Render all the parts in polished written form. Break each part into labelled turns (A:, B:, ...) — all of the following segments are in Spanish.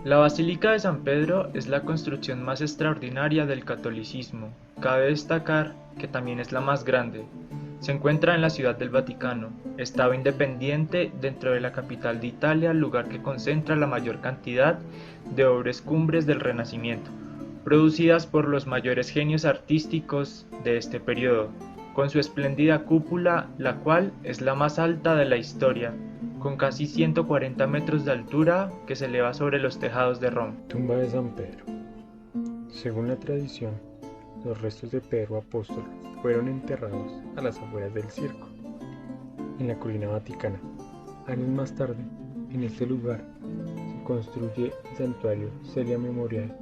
A: La Basílica de San Pedro es la construcción más extraordinaria del catolicismo. Cabe destacar que también es la más grande. Se encuentra en la Ciudad del Vaticano, estado independiente dentro de la capital de Italia, lugar que concentra la mayor cantidad de obras cumbres del Renacimiento, producidas por los mayores genios artísticos de este periodo, con su espléndida cúpula, la cual es la más alta de la historia, con casi 140 metros de altura que se eleva sobre los tejados de Roma.
B: Tumba de San Pedro. Según la tradición, los restos de Pedro Apóstol fueron enterrados a las afueras del circo, en la colina vaticana. Años más tarde, en este lugar, se construye el santuario Celia Memorial,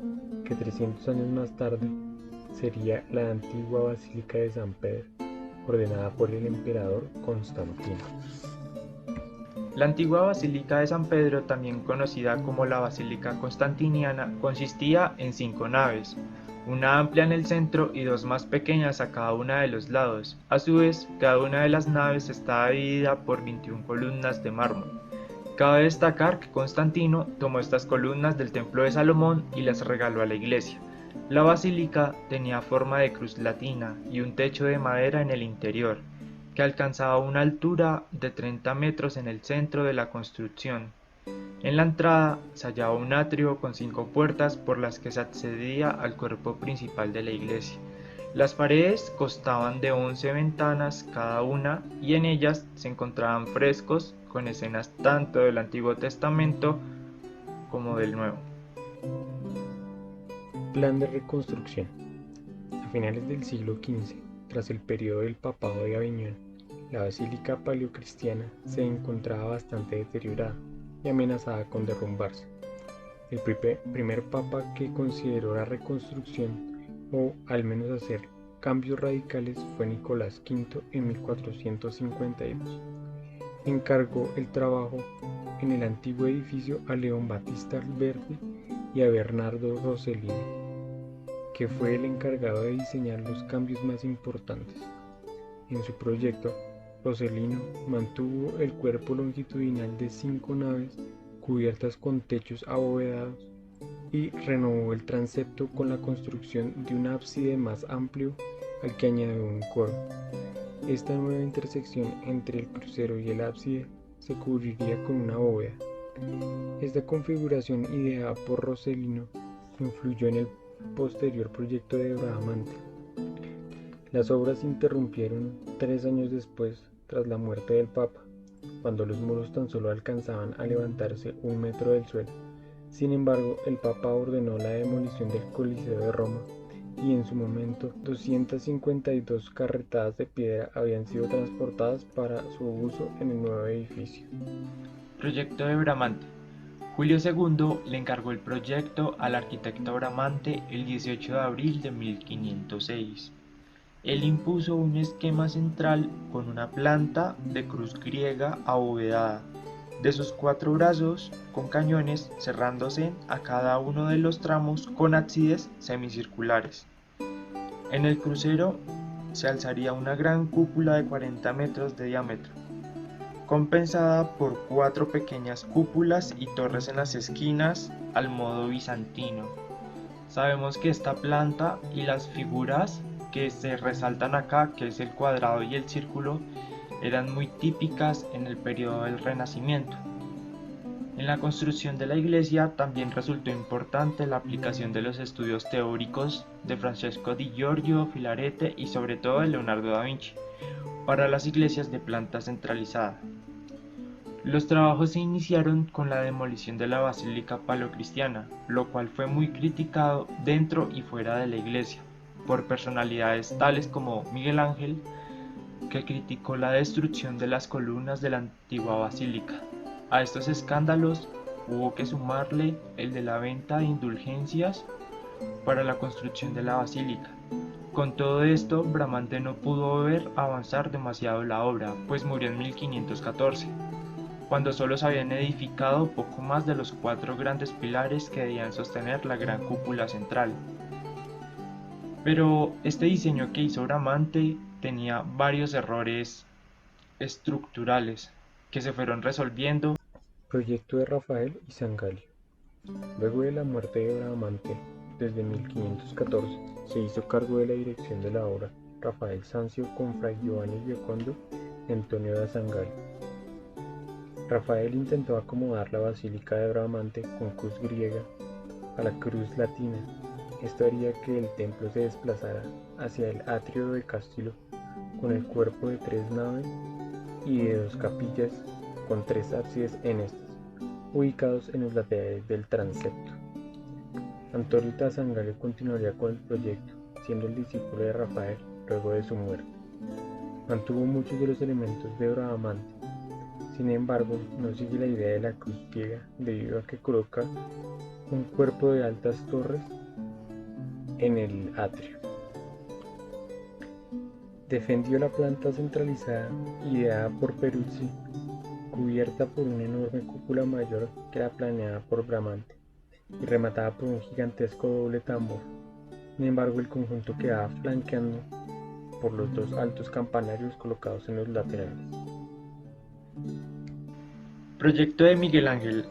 B: que 300 años más tarde sería la antigua Basílica de San Pedro, ordenada por el emperador Constantino.
A: La antigua Basílica de San Pedro, también conocida como la Basílica Constantiniana, consistía en 5 naves, una amplia en el centro y dos más pequeñas a cada una de los lados. A su vez, cada una de las naves estaba dividida por 21 columnas de mármol. Cabe destacar que Constantino tomó estas columnas del Templo de Salomón y las regaló a la iglesia. La basílica tenía forma de cruz latina y un techo de madera en el interior, que alcanzaba una altura de 30 metros en el centro de la construcción. En la entrada se hallaba un atrio con 5 puertas por las que se accedía al cuerpo principal de la iglesia. Las paredes constaban de 11 ventanas cada una y en ellas se encontraban frescos con escenas tanto del Antiguo Testamento como del Nuevo.
B: Plan de reconstrucción. A finales del siglo XV, tras el periodo del Papado de Aviñón, la basílica paleocristiana se encontraba bastante deteriorada y amenazada con derrumbarse. El primer papa que consideró la reconstrucción, o al menos hacer cambios radicales, fue Nicolás V en 1452. Encargó el trabajo en el antiguo edificio a León Battista Alberti y a Bernardo Rossellini, que fue el encargado de diseñar los cambios más importantes. En su proyecto, Rossellino mantuvo el cuerpo longitudinal de 5 naves cubiertas con techos abovedados y renovó el transepto con la construcción de un ábside más amplio al que añadió un coro. Esta nueva intersección entre el crucero y el ábside se cubriría con una bóveda. Esta configuración ideada por Rossellino influyó en el posterior proyecto de Bramante. Las obras se interrumpieron 3 años después, tras la muerte del Papa, cuando los muros tan solo alcanzaban a levantarse 1 metro del suelo. Sin embargo, el Papa ordenó la demolición del Coliseo de Roma y en su momento 252 carretadas de piedra habían sido transportadas para su uso en el nuevo edificio.
A: Proyecto de Bramante. Julio II le encargó el proyecto al arquitecto Bramante el 18 de abril de 1506. Él impuso un esquema central con una planta de cruz griega abovedada, de sus 4 brazos con cañones cerrándose a cada uno de los tramos con ábsides semicirculares. En el crucero se alzaría una gran cúpula de 40 metros de diámetro, compensada por 4 pequeñas cúpulas y torres en las esquinas al modo bizantino. Sabemos que esta planta y las figuras que se resaltan acá, que es el cuadrado y el círculo, eran muy típicas en el periodo del Renacimiento. En la construcción de la iglesia también resultó importante la aplicación de los estudios teóricos de Francesco di Giorgio Filarete y sobre todo de Leonardo da Vinci para las iglesias de planta centralizada. Los trabajos se iniciaron con la demolición de la basílica paleocristiana, lo cual fue muy criticado dentro y fuera de la iglesia, por personalidades tales como Miguel Ángel, que criticó la destrucción de las columnas de la antigua basílica. A estos escándalos hubo que sumarle el de la venta de indulgencias para la construcción de la basílica. Con todo esto, Bramante no pudo ver avanzar demasiado la obra, pues murió en 1514, cuando solo se habían edificado poco más de los 4 grandes pilares que debían sostener la gran cúpula central. Pero este diseño que hizo Bramante tenía varios errores estructurales que se fueron resolviendo.
B: Proyecto de Rafael y Sangallo. Luego de la muerte de Bradamante, desde 1514, se hizo cargo de la dirección de la obra Rafael Sanzio con Fray Giovanni Giocondo y Antonio da Sangallo. Rafael intentó acomodar la basílica de Bradamante con cruz griega a la cruz latina. Esto haría que el templo se desplazara hacia el atrio del castillo con el cuerpo de 3 naves y de 2 capillas con 3 ábsides en estas, ubicados en los laterales del transepto. Antonio da Sangallo continuaría con el proyecto, siendo el discípulo de Rafael luego de su muerte. Mantuvo muchos de los elementos de Bradamante. Sin embargo, no sigue la idea de la cruz griega debido a que coloca un cuerpo de altas torres en el atrio. Defendió la planta centralizada ideada por Peruzzi, cubierta por una enorme cúpula mayor que la planeada por Bramante y rematada por un gigantesco doble tambor. Sin embargo, el conjunto quedaba flanqueado por los 2 altos campanarios colocados en los laterales.
A: Proyecto de Miguel Ángel.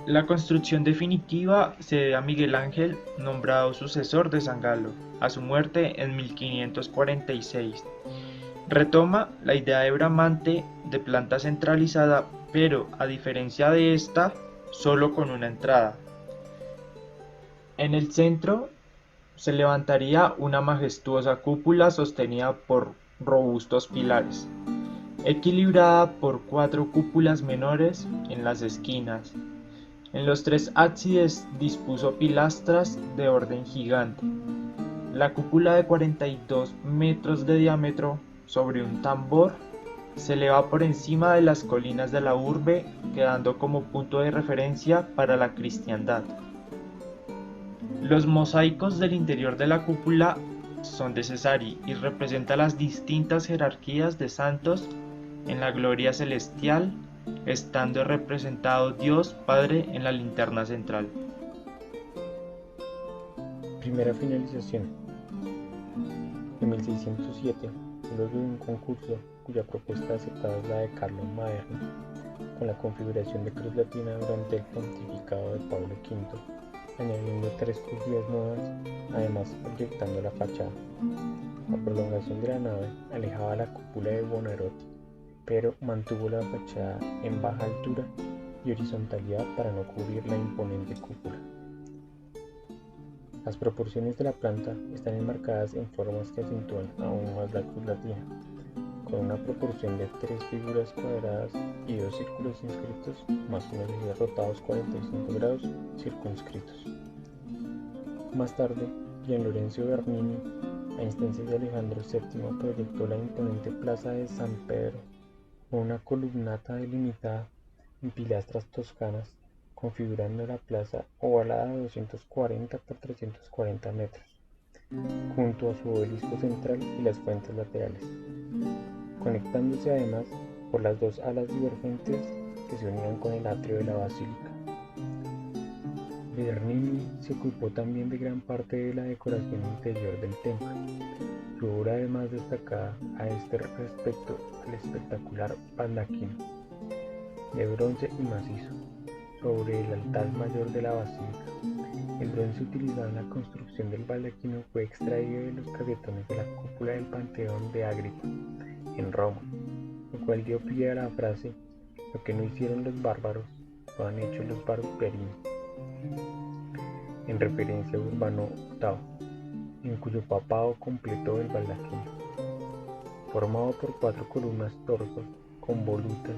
A: La construcción definitiva se debe a Miguel Ángel, nombrado sucesor de San Galo, a su muerte en 1546. Retoma la idea de Bramante de planta centralizada, pero a diferencia de esta, solo con una entrada. En el centro se levantaría una majestuosa cúpula sostenida por robustos pilares, equilibrada por 4 cúpulas menores en las esquinas. En los 3 ábsides dispuso pilastras de orden gigante. La cúpula de 42 metros de diámetro sobre un tambor se eleva por encima de las colinas de la urbe, quedando como punto de referencia para la cristiandad. Los mosaicos del interior de la cúpula son de Cesari y representan las distintas jerarquías de santos en la gloria celestial, estando representado Dios Padre en la linterna central.
B: Primera finalización. En 1607, luego de un concurso cuya propuesta aceptada es la de Carlo Maderno, con la configuración de cruz latina durante el pontificado de Pablo V, añadiendo 3 crujías nuevas, además proyectando la fachada. La prolongación de la nave alejaba la cúpula de Buonarroti, pero mantuvo la fachada en baja altura y horizontalidad para no cubrir la imponente cúpula. Las proporciones de la planta están enmarcadas en formas que acentúan aún más la cruz latina, con una proporción de 3 figuras cuadradas y 2 círculos inscritos, más unos ejes rotados 45 grados circunscritos. Más tarde, Gian Lorenzo Bernini, a instancias de Alejandro VII, proyectó la imponente plaza de San Pedro, con una columnata delimitada en pilastras toscanas, configurando la plaza ovalada de 240 por 340 metros, junto a su obelisco central y las fuentes laterales, conectándose además por las 2 alas divergentes que se unían con el atrio de la basílica. Bernini se ocupó también de gran parte de la decoración interior del templo. Su obra además destacada a este respecto el espectacular baldaquino, de bronce y macizo, sobre el altar mayor de la basílica. El bronce utilizado en la construcción del baldaquino fue extraído de los casetones de la cúpula del Panteón de Agripa, en Roma, lo cual dio pie a la frase: lo que no hicieron los bárbaros, lo han hecho los barberini, en referencia a Urbano VIII, en cuyo papado completó el baldaquino. Formado por 4 columnas torso con volutas,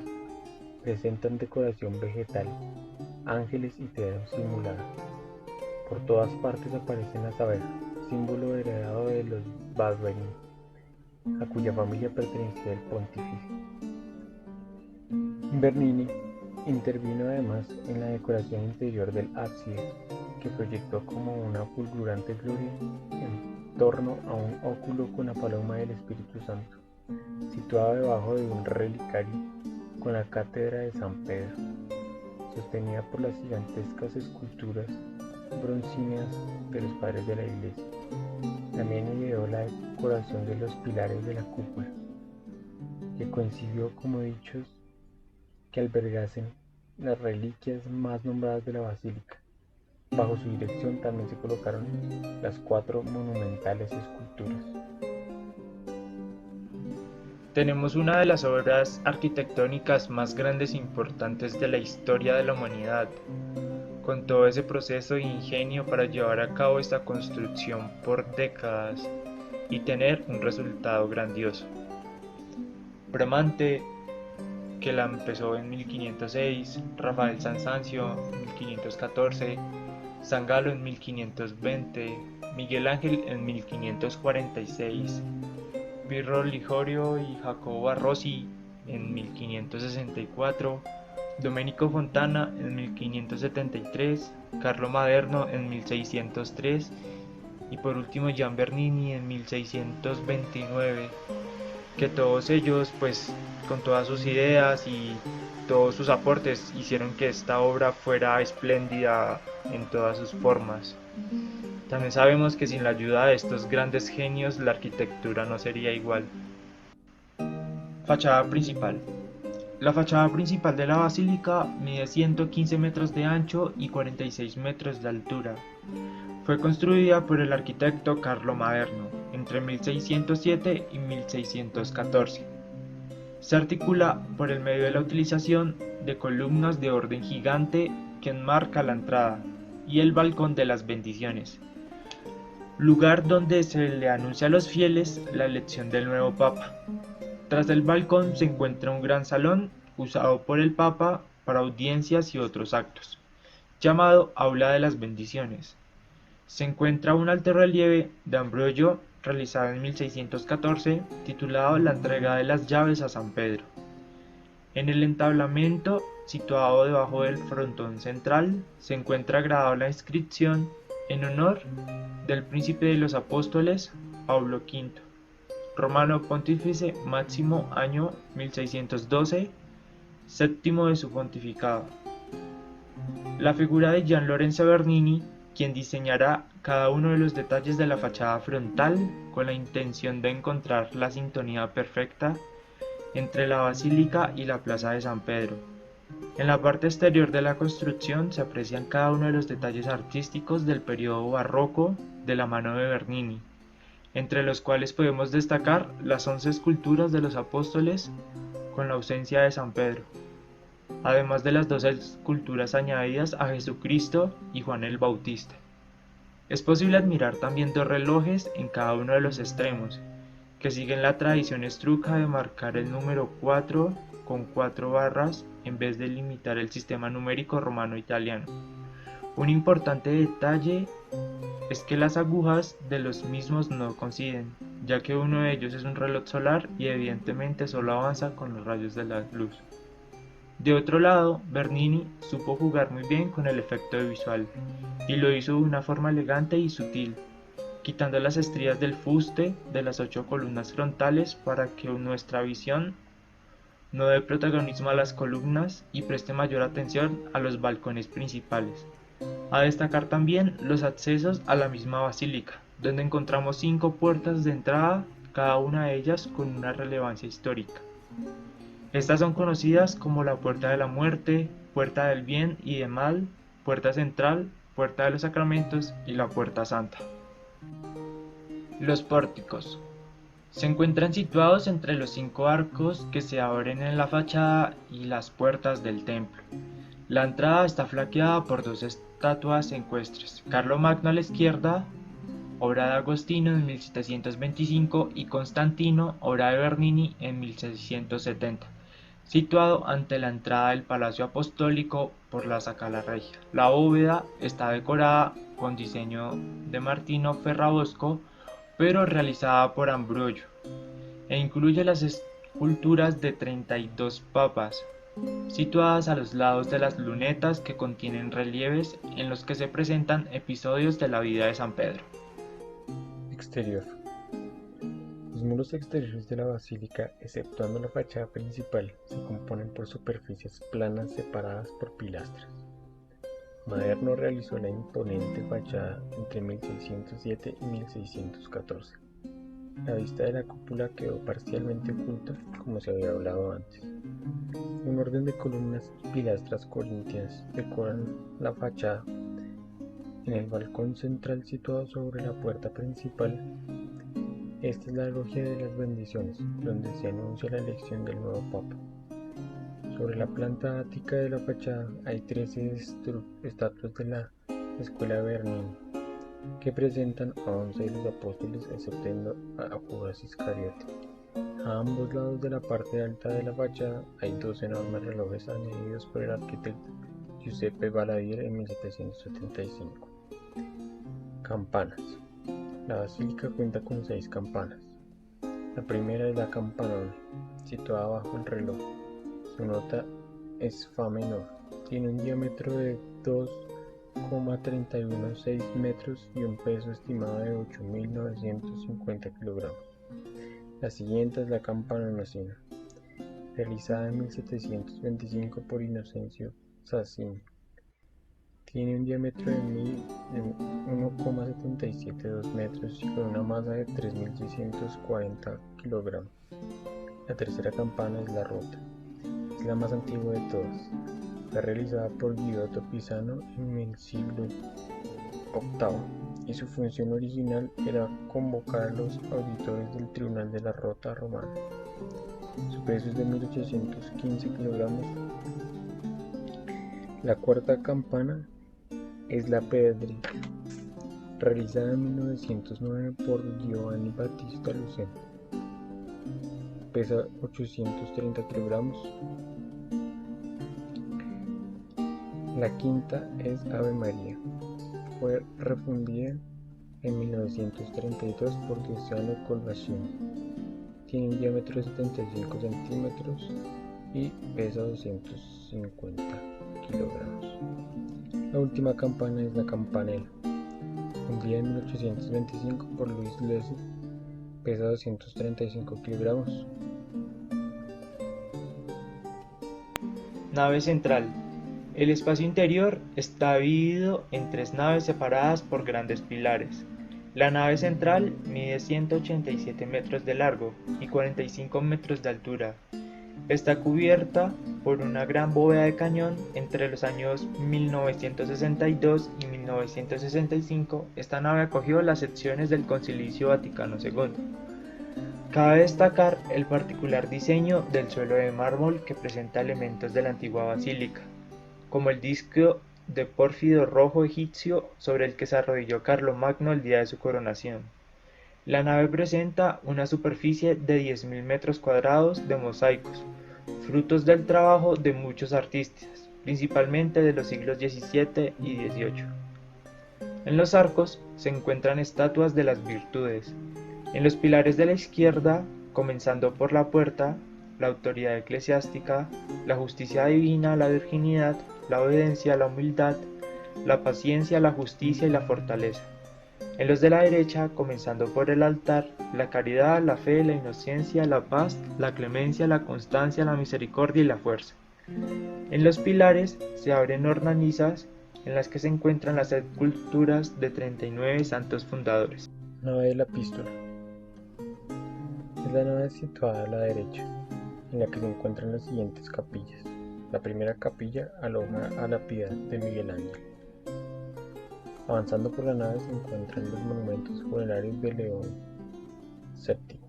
B: presentan decoración vegetal, ángeles y teos simulados. Por todas partes aparecen las abejas, símbolo heredado de los Barberini, a cuya familia pertenecía el pontífice. Bernini intervino además en la decoración interior del ábside, que proyectó como una fulgurante gloria en torno a un óculo con la paloma del Espíritu Santo, situado debajo de un relicario con la cátedra de San Pedro, sostenida por las gigantescas esculturas broncíneas de los padres de la Iglesia. También ideó la decoración de los pilares de la cúpula, que concibió como dichos que albergasen las reliquias más nombradas de la basílica, Bajo su dirección también se colocaron las 4 monumentales esculturas.
A: Tenemos una de las obras arquitectónicas más grandes e importantes de la historia de la humanidad, con todo ese proceso de ingenio para llevar a cabo esta construcción por décadas y tener un resultado grandioso. Bramante, que la empezó en 1506, Rafael Sanzancio en 1514, San Galo en 1520, Miguel Ángel en 1546, Pirro Ligorio y Jacobo Barrossi en 1564, Domenico Fontana en 1573, Carlo Maderno en 1603 y por último Gian Bernini en 1629, que todos ellos pues con todas sus ideas y todos sus aportes hicieron que esta obra fuera espléndida en todas sus formas. También sabemos que sin la ayuda de estos grandes genios la arquitectura no sería igual. Fachada principal. La fachada principal de la basílica mide 115 metros de ancho y 46 metros de altura. Fue construida por el arquitecto Carlo Maderno entre 1607 y 1614. Se articula por el medio de la utilización de columnas de orden gigante que enmarca la entrada y el balcón de las bendiciones, lugar donde se le anuncia a los fieles la elección del nuevo papa. Tras el balcón se encuentra un gran salón usado por el papa para audiencias y otros actos, llamado Aula de las Bendiciones. Se encuentra un alto relieve de Ambrogio realizado en 1614 titulado La entrega de las llaves a San Pedro. En el entablamento, situado debajo del frontón central, se encuentra grabada la inscripción en honor del príncipe de los apóstoles, Pablo V, romano pontífice máximo año 1612, séptimo de su pontificado. La figura de Gian Lorenzo Bernini, quien diseñará cada uno de los detalles de la fachada frontal con la intención de encontrar la sintonía perfecta entre la basílica y la plaza de San Pedro. En la parte exterior de la construcción se aprecian cada uno de los detalles artísticos del periodo barroco de la mano de Bernini, entre los cuales podemos destacar las 11 esculturas de los apóstoles con la ausencia de San Pedro, además de las 2 esculturas añadidas a Jesucristo y Juan el Bautista. Es posible admirar también 2 relojes en cada uno de los extremos, que siguen la tradición etrusca de marcar el número 4 con 4 barras en vez de limitar el sistema numérico romano-italiano. Un importante detalle es que las agujas de los mismos no coinciden, ya que uno de ellos es un reloj solar y evidentemente solo avanza con los rayos de la luz. De otro lado, Bernini supo jugar muy bien con el efecto visual, y lo hizo de una forma elegante y sutil, quitando las estrías del fuste de las 8 columnas frontales para que nuestra visión no dé protagonismo a las columnas y preste mayor atención a los balcones principales. A destacar también los accesos a la misma basílica, donde encontramos 5 puertas de entrada, cada una de ellas con una relevancia histórica. Estas son conocidas como la Puerta de la Muerte, Puerta del Bien y del Mal, Puerta Central, Puerta de los Sacramentos y la Puerta Santa. Los pórticos se encuentran situados entre los 5 arcos que se abren en la fachada y las puertas del templo. La entrada está flanqueada por 2 estatuas ecuestres, Carlomagno a la izquierda, obra de Agostino en 1725, y Constantino, obra de Bernini en 1670, situado ante la entrada del Palacio Apostólico por la Scala Regia. La bóveda está decorada con diseño de Martino Ferrabosco, pero realizada por Ambrogio, e incluye las esculturas de 32 papas, situadas a los lados de las lunetas que contienen relieves en los que se presentan episodios de la vida de San Pedro.
B: Exterior. Los muros exteriores de la basílica, exceptuando la fachada principal, se componen por superficies planas separadas por pilastras. Maderno realizó la imponente fachada entre 1607 y 1614. La vista de la cúpula quedó parcialmente oculta, como se había hablado antes. Un orden de columnas y pilastras corintias decoran la fachada, En el balcón central situado sobre la puerta principal, esta es la logia de las bendiciones, donde se anuncia la elección del nuevo papa. Sobre la planta ática de la fachada hay 13 estatuas de la escuela bernina, que presentan a 11 de los apóstoles, exceptuando a Judas Iscariote. A ambos lados de la parte alta de la fachada hay 2 enormes relojes añadidos por el arquitecto Giuseppe Balladir en 1775. Campanas. La basílica cuenta con 6 campanas. La primera es la campanona, situada bajo el reloj. Su nota es fa menor. Tiene un diámetro de 2,316 metros y un peso estimado de 8.950 kilogramos. La siguiente es la campana nocina, realizada en 1725 por Inocencio Sassini. Tiene un diámetro de 1,772 metros y con una masa de 3.640 kilogramos. La tercera campana es la rota. Es la más antigua de todas. Fue realizada por Giotto Pisano en el siglo VIII y su función original era convocar a los auditores del Tribunal de la Rota romano. Su peso es de 1.815 kilogramos. La cuarta campana es la Pedri, realizada en 1909 por Giovanni Battista Luceno. Pesa 830 kilogramos. La quinta es Ave María. Fue refundida en 1932 por Giuseppe Colbacini. Tiene un diámetro de 75 centímetros y pesa 250 kilogramos. La última campana es la campanela, fundida en 1825 por Luis Leslie, pesa 235 kilogramos.
A: Nave central. El espacio interior está dividido en 3 naves separadas por grandes pilares. La nave central mide 187 metros de largo y 45 metros de altura. Está cubierta por una gran bóveda de cañón. Entre los años 1962 y 1965, esta nave acogió las secciones del Concilio Vaticano II. Cabe destacar el particular diseño del suelo de mármol que presenta elementos de la antigua basílica, como el disco de pórfido rojo egipcio sobre el que se arrodilló Carlomagno el día de su coronación. La nave presenta una superficie de 10.000 metros cuadrados de mosaicos, frutos del trabajo de muchos artistas, principalmente de los siglos XVII y XVIII. En los arcos se encuentran estatuas de las virtudes. En los pilares de la izquierda, comenzando por la puerta, la autoridad eclesiástica, la justicia divina, la virginidad, la obediencia, la humildad, la paciencia, la justicia y la fortaleza. En los de la derecha, comenzando por el altar, la caridad, la fe, la inocencia, la paz, la clemencia, la constancia, la misericordia y la fuerza. En los pilares se abren hornalizas en las que se encuentran las sepulturas de 39 santos fundadores.
B: Nave de la epístola. Es la nave situada a la derecha, en la que se encuentran las siguientes capillas. La primera capilla aloja a la Piedad de Miguel Ángel. Avanzando por la nave se encuentran los monumentos funerarios de León VII,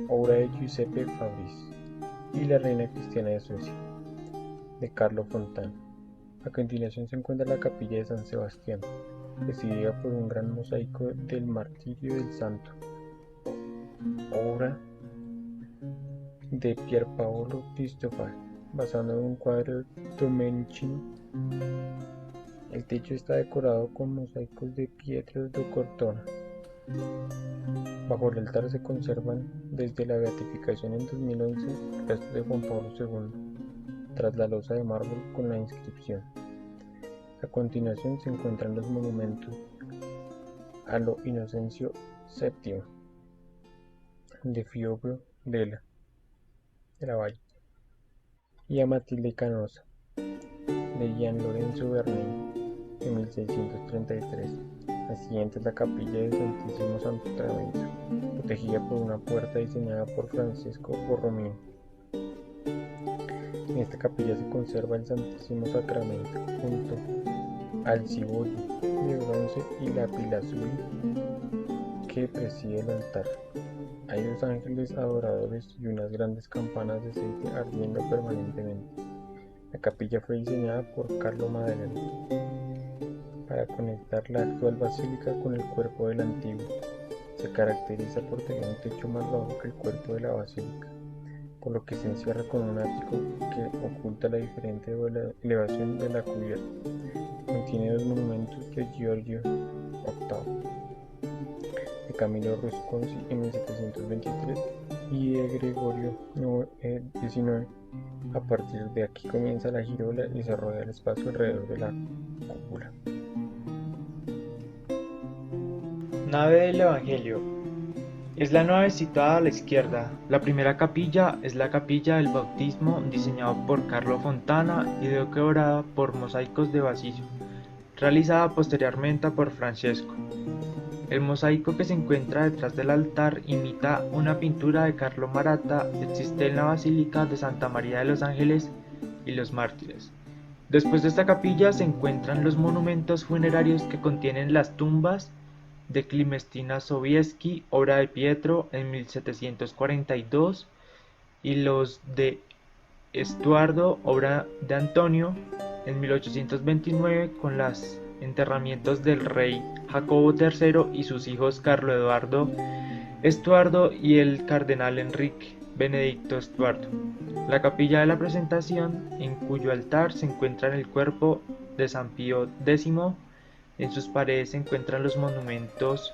B: obra de Giuseppe Fabris, y la Reina Cristiana de Suecia, de Carlo Fontana. A continuación se encuentra la capilla de San Sebastián, presidida por un gran mosaico del Martirio del Santo, obra de Pierpaolo Cristofari, basado en un cuadro de Domenichino. El techo está decorado con mosaicos de Pietro da Cortona. Bajo el altar se conservan desde la beatificación en 2011 restos de Juan Pablo II, tras la losa de mármol con la inscripción. A continuación se encuentran los monumentos a lo Inocencio VII de Fiobio de la Valle y a Matilde Canosa de Gian Lorenzo Bernini de 1633. La siguiente es la capilla del Santísimo Sacramento, protegida por una puerta diseñada por Francesco Borromini. En esta capilla se conserva el Santísimo Sacramento junto al cibollo de bronce y lapislázuli que preside el altar. Hay dos ángeles adoradores y unas grandes campanas de aceite ardiendo permanentemente. La capilla fue diseñada por Carlo Maderno para conectar la actual basílica con el cuerpo del antiguo. Se caracteriza por tener un techo más bajo que el cuerpo de la basílica, por lo que se encierra con un ático que oculta la diferente elevación de la cubierta. Contiene dos monumentos de Giorgio VIII, de Camilo Rusconzi en 1723 y de Gregorio XIX. A partir de aquí comienza la girola y se rodea el espacio alrededor de la cúpula.
A: Nave del Evangelio. Es la nave situada a la izquierda. La primera capilla es la capilla del bautismo, diseñada por Carlo Fontana y decorada por mosaicos de Basicio, realizada posteriormente por Francesco. El mosaico que se encuentra detrás del altar imita una pintura de Carlo Maratta. Existe en la Basílica de Santa María de los Ángeles y los Mártires. Después de esta capilla se encuentran los monumentos funerarios que contienen las tumbas de Climestina Sobieski, obra de Pietro en 1742, y los de Estuardo, obra de Antonio, en 1829, con los enterramientos del rey Jacobo III y sus hijos Carlo Eduardo Estuardo y el cardenal Enrique Benedicto Estuardo. La capilla de la Presentación, en cuyo altar se encuentra el cuerpo de San Pío X. En sus paredes se encuentran los monumentos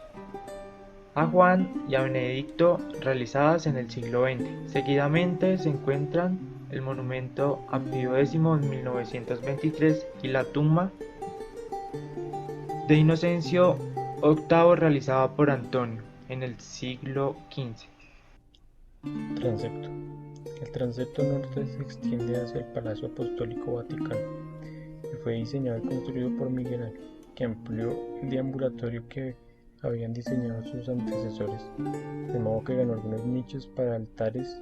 A: a Juan y a Benedicto realizadas en el siglo XX. Seguidamente se encuentran el monumento a Pío X en 1923 y la tumba de Inocencio VIII realizada por Antonio en el siglo XV.
B: Transepto. El transepto norte se extiende hacia el Palacio Apostólico Vaticano y fue diseñado y construido por Miguel Ángel, que amplió el deambulatorio que habían diseñado sus antecesores, de modo que ganó algunos nichos para altares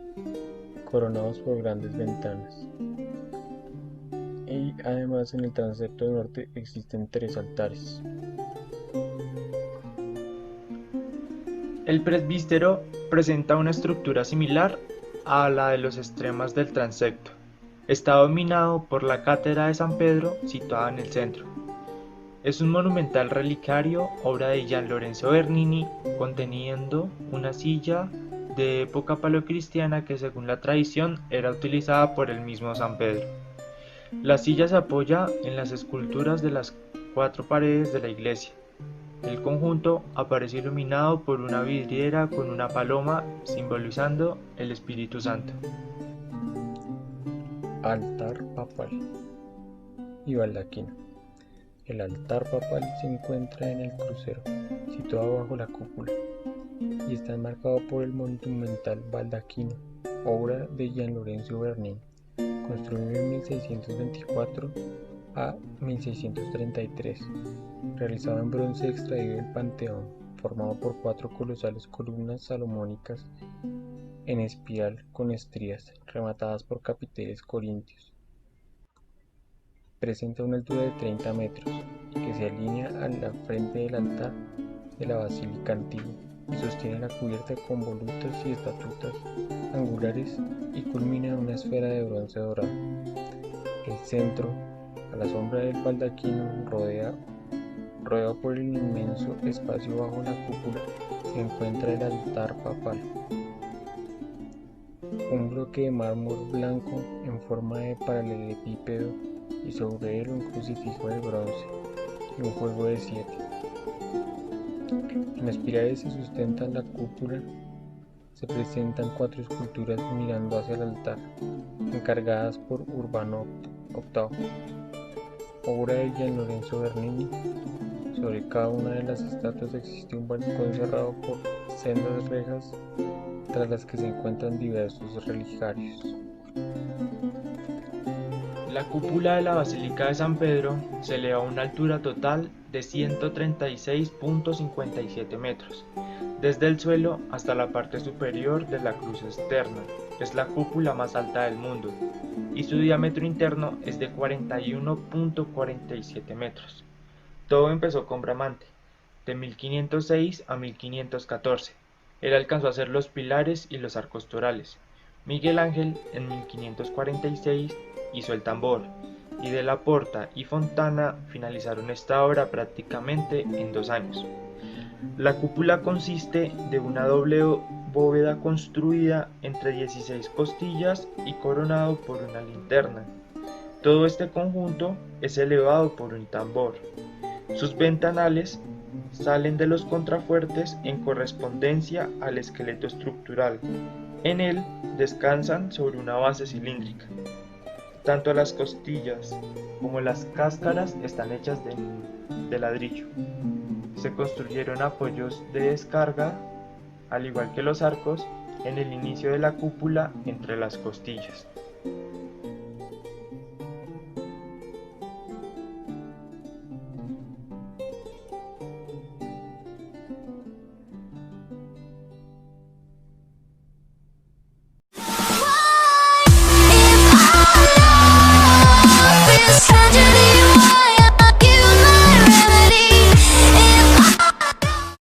B: coronados por grandes ventanas. Y además en el transepto norte existen 3 altares.
A: El presbítero presenta una estructura similar a la de los extremos del transepto. Está dominado por la cátedra de San Pedro, situada en el centro. Es un monumental relicario, obra de Gian Lorenzo Bernini, conteniendo una silla de época paleocristiana que, según la tradición, era utilizada por el mismo San Pedro. La silla se apoya en las esculturas de las 4 paredes de la iglesia. El conjunto aparece iluminado por una vidriera con una paloma, simbolizando el Espíritu Santo.
B: Altar papal y baldaquino. El altar papal se encuentra en el crucero, situado bajo la cúpula, y está enmarcado por el monumental baldaquino, obra de Gian Lorenzo Bernini, construido en 1624 a 1633, realizado en bronce extraído del Panteón, formado por 4 colosales columnas salomónicas en espiral con estrías, rematadas por capiteles corintios. Presenta una altura de 30 metros, que se alinea a la frente del altar de la basílica antigua y sostiene la cubierta con volutas y estatuas angulares y culmina en una esfera de bronce dorado. El centro, a la sombra del baldaquino, rodeado por el inmenso espacio bajo la cúpula, se encuentra el altar papal, un bloque de mármol blanco en forma de paralelepípedo, y sobre él un crucifijo de bronce y un juego de 7. En las pirámides se sustenta la cúpula. Se presentan 4 esculturas mirando hacia el altar, encargadas por Urbano VIII, obra de Gian Lorenzo Bernini. Sobre cada una de las estatuas existe un balcón cerrado por sendas rejas, tras las que se encuentran diversos relicarios.
A: La cúpula de la Basílica de San Pedro se eleva a una altura total de 136.57 metros, desde el suelo hasta la parte superior de la cruz externa. Es la cúpula más alta del mundo, y su diámetro interno es de 41.47 metros. Todo empezó con Bramante, de 1506 a 1514. Él alcanzó a hacer los pilares y los arcos torales. Miguel Ángel, en 1546, hizo el tambor, y de la Porta y Fontana finalizaron esta obra prácticamente en 2 años. La cúpula consiste de una doble bóveda construida entre 16 costillas y coronado por una linterna. Todo este conjunto es elevado por un tambor. Sus ventanales salen de los contrafuertes en correspondencia al esqueleto estructural. En él descansan sobre una base cilíndrica. Tanto las costillas como las cáscaras están hechas de ladrillo. Se construyeron apoyos de descarga, al igual que los arcos, en el inicio de la cúpula entre las costillas.